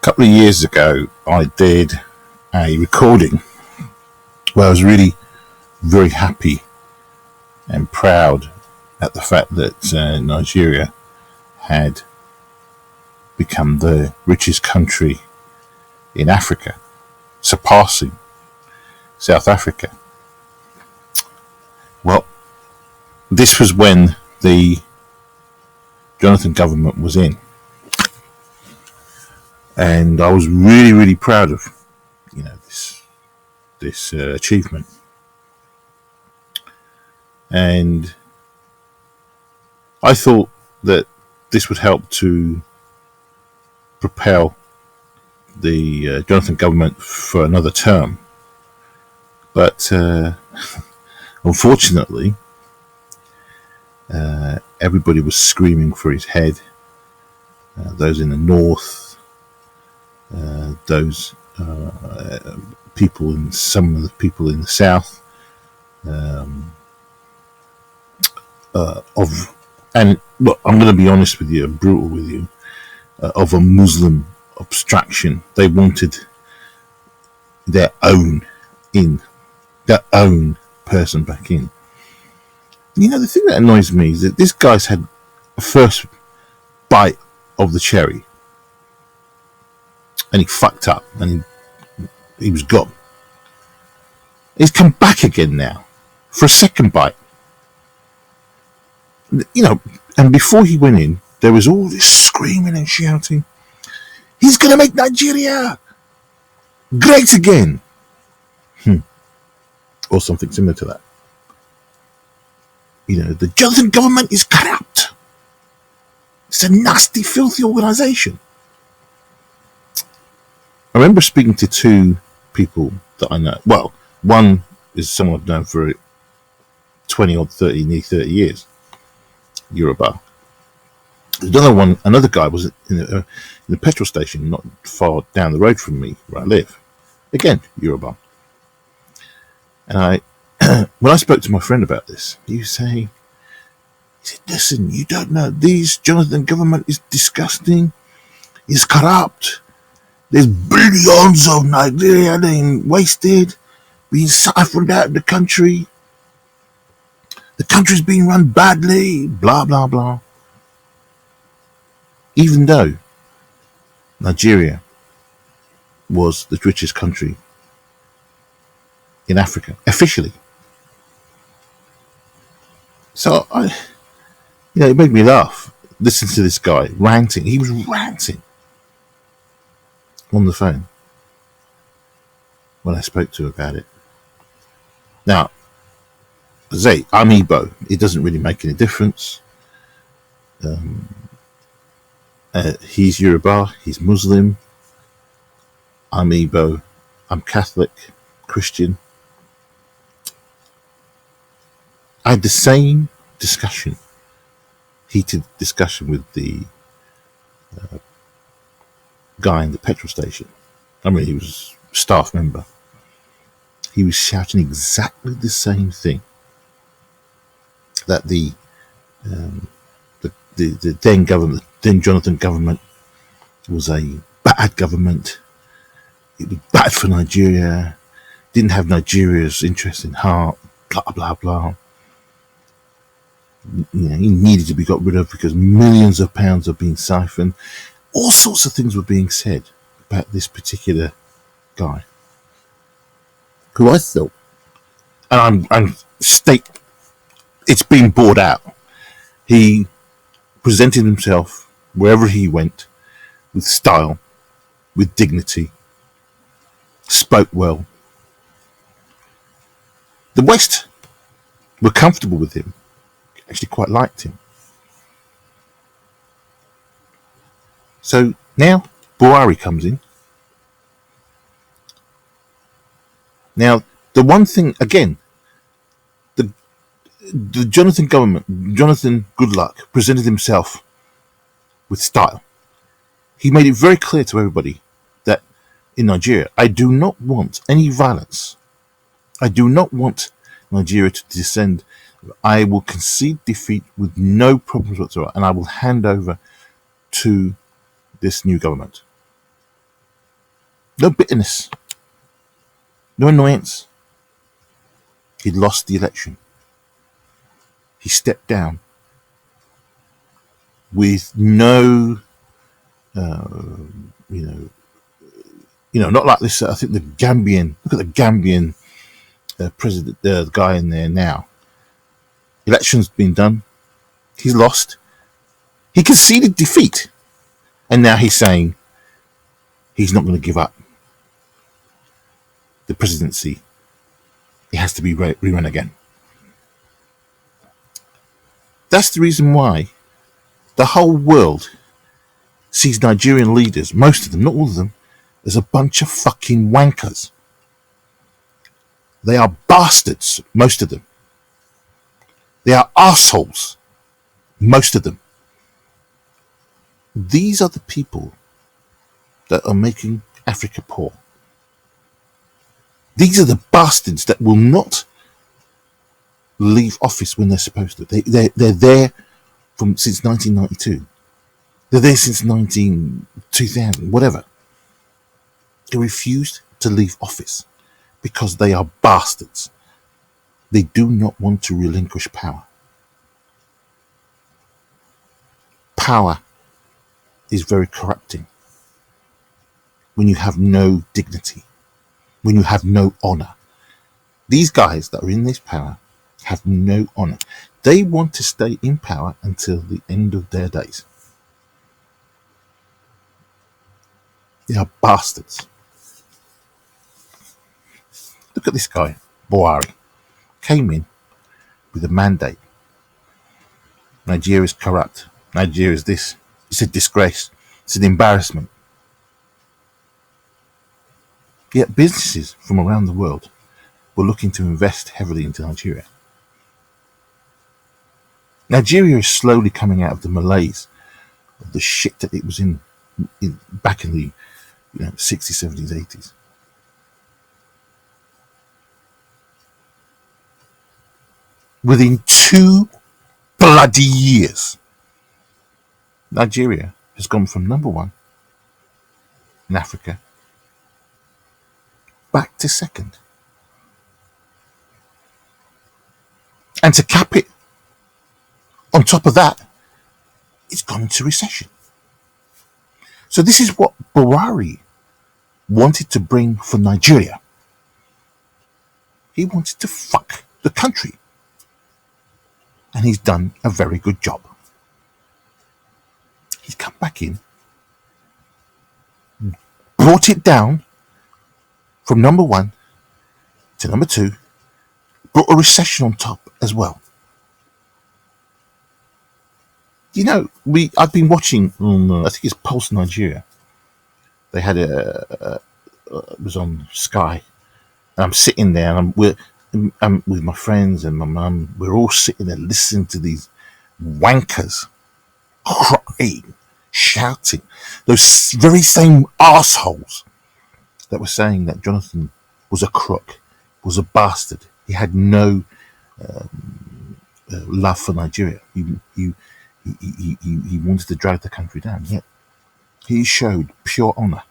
couple of years ago, I did a recording where I was really very happy and proud at the fact that Nigeria had become the richest country in Africa, surpassing South Africa. Well, this was when the Jonathan government was in, and I was really proud of this achievement. And I thought that this would help to propel the Jonathan government for another term. But unfortunately, everybody was screaming for his head. Those in the north, those people, and some of the people in the south, and look, I'm going to be honest with you, brutal with you, of a Muslim abstraction. They wanted their own person back in. The thing that annoys me is that this guy's had a first bite of the cherry, and he fucked up, and he was gone. He's come back again now for a second bite. And before he went in, there was all this screaming and shouting. He's going to make Nigeria great again. Or something similar to that. The Jonathan government is corrupt. It's a nasty, filthy organisation. I remember speaking to two people that I know. Well, one is someone I've known for 20 or 30, nearly 30 years. Yoruba. Another guy was in the petrol station not far down the road from me where I live. Again, Yoruba. And when I spoke to my friend about this, he said, listen, you don't know, this Jonathan government is disgusting, it's corrupt, there's billions of Nigeria being wasted, being siphoned out of the country. The country's being run badly, blah, blah, blah. Even though Nigeria was the richest country in Africa, officially. So, it made me laugh. Listen to this guy ranting. He was ranting on the phone when I spoke to him about it. Now, I'm Igbo. It doesn't really make any difference. He's Yoruba. He's Muslim. I'm Igbo. I'm Catholic, Christian. I had the same heated discussion with the guy in the petrol station. I mean, he was a staff member. He was shouting exactly the same thing. That the then government, then Jonathan government, was a bad government. It was bad for Nigeria. Didn't have Nigeria's interest in heart. Blah blah blah. He needed to be got rid of because millions of pounds are being siphoned. All sorts of things were being said about this particular guy, who I thought, and I'm state. It's been bought out. He presented himself wherever he went with style, with dignity, spoke well. The West were comfortable with him, actually quite liked him. So now Buhari comes in. Now, the one thing, again, the Jonathan government, Jonathan Goodluck, presented himself with style. He made it very clear to everybody that in Nigeria, I do not want any violence. I do not want Nigeria to descend. I will concede defeat with no problems whatsoever, and I will hand over to this new government. No bitterness, no annoyance. He'd lost the election. He stepped down with no, you know, not like this. I think the Gambian. Look at the Gambian president, the guy in there now. Election's been done. He's lost. He conceded defeat, and now he's saying he's not going to give up the presidency. It has to be rerun again. That's the reason why the whole world sees Nigerian leaders, most of them, not all of them, as a bunch of fucking wankers. They are bastards, most of them. They are assholes, most of them. These are the people that are making Africa poor. These are the bastards that will not leave office when they're supposed to. They're there since 1992. They're there since 2000, whatever. They refused to leave office because they are bastards. They do not want to relinquish power. Power is very corrupting when you have no dignity, when you have no honor. These guys that are in this power have no honor. They want to stay in power until the end of their days. They are bastards. Look at this guy, Buhari. Came in with a mandate. Nigeria is corrupt. Nigeria is this. It's a disgrace. It's an embarrassment. Yet businesses from around the world were looking to invest heavily into Nigeria. Nigeria is slowly coming out of the malaise of the shit that it was in back in the 60s, 70s, 80s. Within 2 bloody years, Nigeria has gone from number 1 in Africa back to 2nd. And to cap it, on top of that, it's gone into recession. So this is what Buhari wanted to bring for Nigeria. He wanted to fuck the country. And he's done a very good job. He's come back in, brought it down from number 1 to number 2, brought a recession on top as well. I've been watching on, I think it's Pulse Nigeria. They had it was on Sky, and I'm sitting there, and I'm with my friends and my mum. We're all sitting there listening to these wankers crying, shouting. Those very same assholes that were saying that Jonathan was a crook, was a bastard. He had no love for Nigeria. He wanted to drag the country down. Yet he showed pure honor.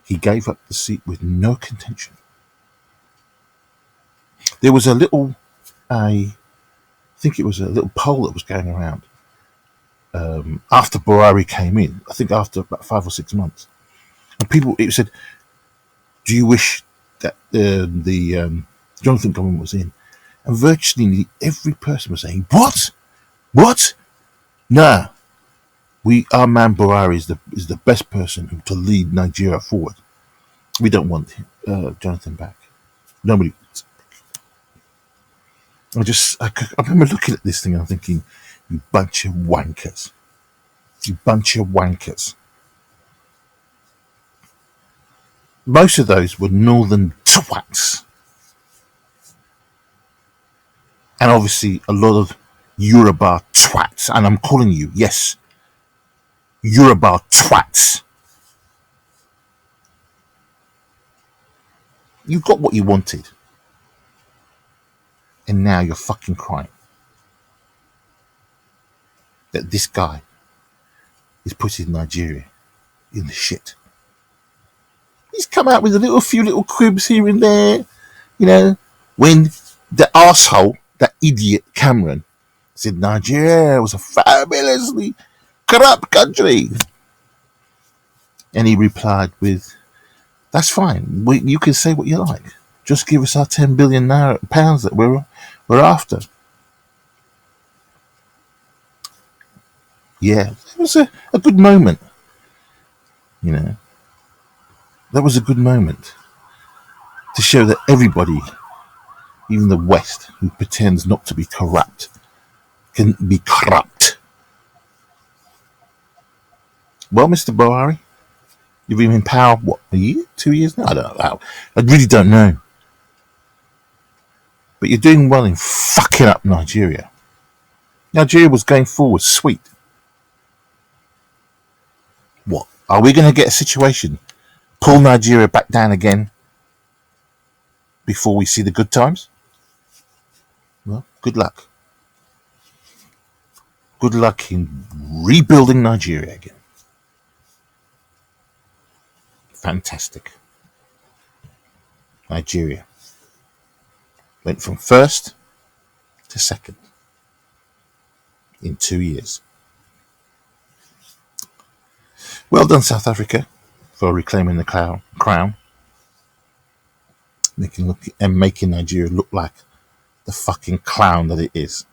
He gave up the seat with no contention. There was I think it was a little poll that was going around after Buhari came in. I think after about 5 or 6 months, and it said, "Do you wish that the Jonathan government was in?" And virtually every person was saying, "What? Nah, our man Buhari is the best person to lead Nigeria forward. We don't want Jonathan back. Nobody." I remember looking at this thing and I'm thinking, you bunch of wankers. You bunch of wankers. Most of those were northern twats. And obviously a lot of Yoruba twats. And I'm calling you, yes, Yoruba twats. You got what you wanted. And now you're fucking crying that this guy is putting Nigeria in the shit. He's come out with a few little quibs here and there, you know, when the arsehole, that idiot Cameron, said Nigeria was a fabulously corrupt country. And he replied with, that's fine. You can say what you like. Just give us our 10 billion pounds that we're after. Yeah, it was a good moment. You know, that was a good moment to show that everybody, even the West, who pretends not to be corrupt, can be corrupt. Well, Mr. Buhari, you've been in power, what, a year? 2 years now? I don't know. I really don't know. But you're doing well in fucking up Nigeria. Nigeria was going forward sweet. What? Are we going to get a situation? Pull Nigeria back down again before we see the good times? Well, good luck. Good luck in rebuilding Nigeria again. Fantastic. Nigeria went from first to second in 2 years. Well done, South Africa, for reclaiming the crown, making Nigeria look like the fucking clown that it is.